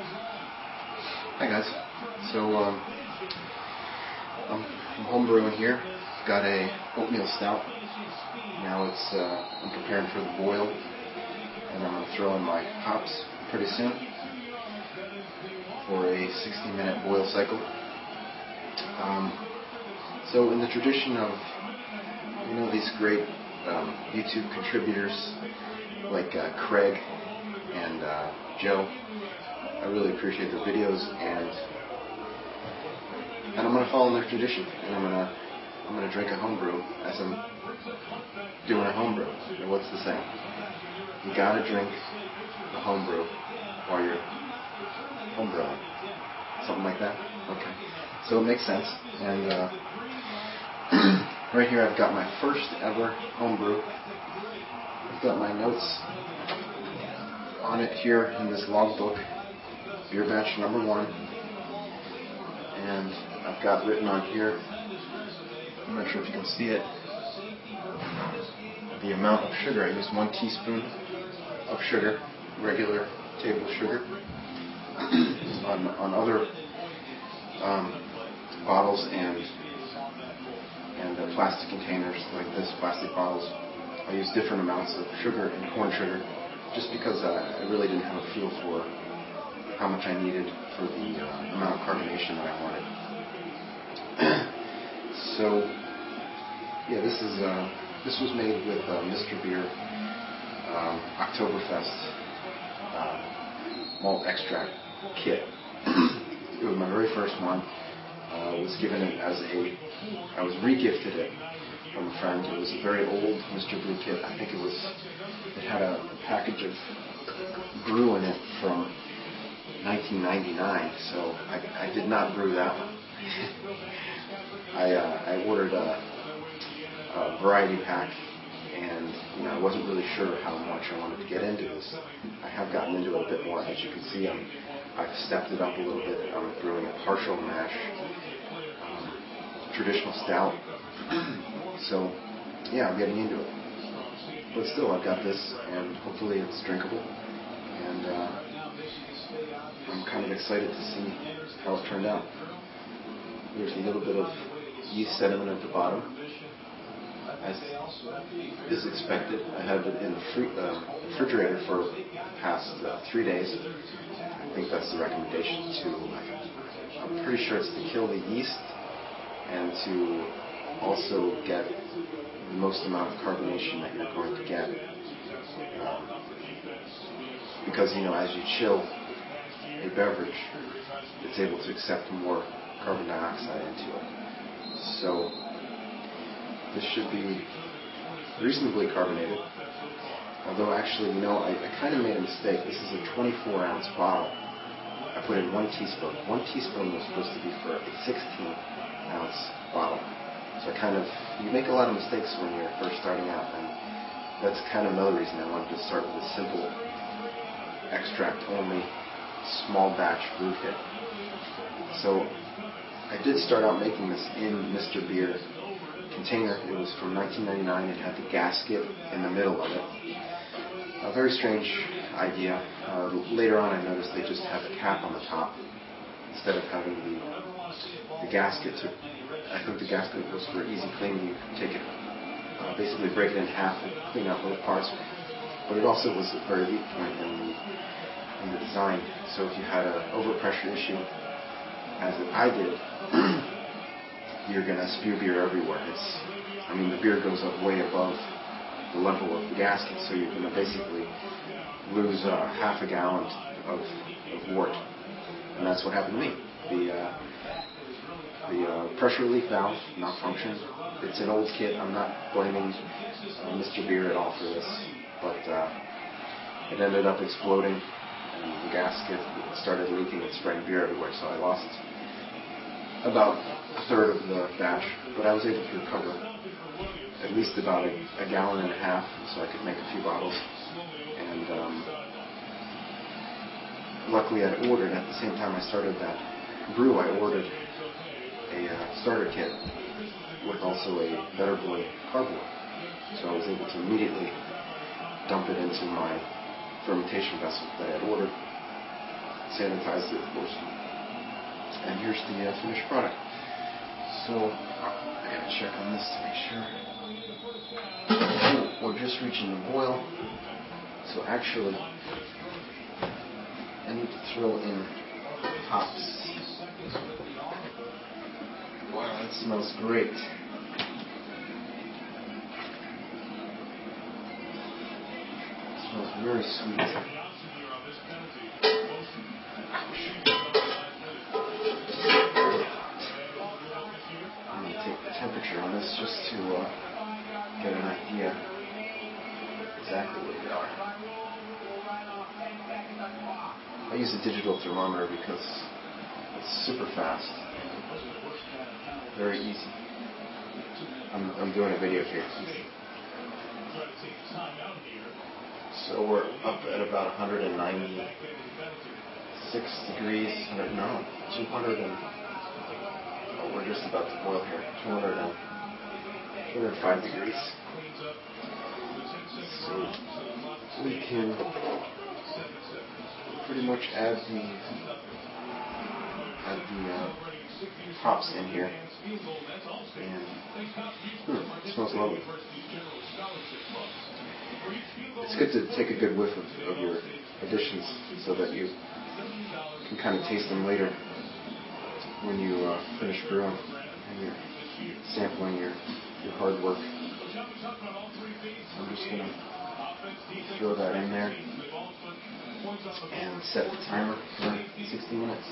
Hi guys. So I'm home brewing here. Got a oatmeal stout. Now I'm preparing for the boil, and I'm going to throw in my hops pretty soon for a 60-minute boil cycle. So in the tradition of these great YouTube contributors like Craig and Joe, I really appreciate their videos, and I'm going to follow their tradition, and I'm going to drink a homebrew as I'm doing a homebrew. What's the saying? You got to drink a homebrew while you're homebrewing. Something like that? Okay. So it makes sense. And right here I've got my first ever homebrew. I've got my notes on it here in this logbook. Beer batch number 1. And I've got written on here, I'm not sure if you can see it, the amount of sugar. I used 1 teaspoon of sugar, regular table sugar. on other bottles and plastic containers like this, plastic bottles, I use different amounts of sugar and corn sugar, just because I really didn't have a feel for how much I needed for the amount of carbonation that I wanted. So yeah, this was made with Mr. Beer Octoberfest malt extract kit. It was my very first one. I was given it I was re-gifted it from a friend. It was a very old Mr. Brew kit. I think it had a package of brew in it from 1999, so I did not brew that one. I ordered a variety pack, and I wasn't really sure how much I wanted to get into this. I have gotten into it a bit more. As you can see, I've stepped it up a little bit. I'm brewing a partial mash traditional stout. So yeah, I'm getting into it. But still, I've got this, and hopefully it's drinkable. And I'm kind of excited to see how it turned out. There's a little bit of yeast sediment at the bottom, as is expected. I had it in the refrigerator for the past 3 days. I think that's the recommendation I'm pretty sure it's to kill the yeast and to also get the most amount of carbonation that you're going to get. Because, as you chill a beverage, it's able to accept more carbon dioxide into it. So this should be reasonably carbonated. Although actually, I kind of made a mistake. This is a 24-ounce bottle. I put in 1 teaspoon. 1 teaspoon was supposed to be for a 16-ounce bottle. So you make a lot of mistakes when you're first starting out, and that's kind of another reason I wanted to start with a simple extract-only small batch brew kit. So I did start out making this in Mr. Beer container. It was from 1999. It had the gasket in the middle of it. A very strange idea. Later on I noticed they just have a cap on the top instead of having the gasket. I think the gasket was for easy cleaning. You take it, basically break it in half and clean out both parts. But it also was a very weak point in the design. So if you had an overpressure issue, as I did, you're going to spew beer everywhere. The beer goes up way above the level of the gasket, so you're going to basically lose half a gallon of wort. And that's what happened to me. The pressure relief valve malfunctioned. It's an old kit. I'm not blaming Mr. Beer at all for this, but it ended up exploding, and the gasket started leaking and spraying beer everywhere, so I lost about a third of the batch, but I was able to recover at least about a gallon and a half, so I could make a few bottles. And luckily I ordered, at the same time I started that brew, I ordered a starter kit with also a Better Boy cardboard. So I was able to immediately dump it into my fermentation vessel that I had ordered. sanitized it, of course. And here's the finished product. So I gotta check on this to make sure. Oh, we're just reaching the boil. So actually, I need to throw in hops. Wow, that smells great. It smells very sweet. I'm going to take the temperature on this just to get an idea exactly what they are. I use a digital thermometer because it's super fast, very easy. I'm doing a video here. So we're up at about 196 degrees. No, 200 and we're just about to boil here. 205 degrees. So we can pretty much add the hops in here, and it smells lovely. It's good to take a good whiff of your additions so that you can kind of taste them later when you finish brewing and you're sampling your hard work. I'm just going to throw that in there and set the timer for 60 minutes.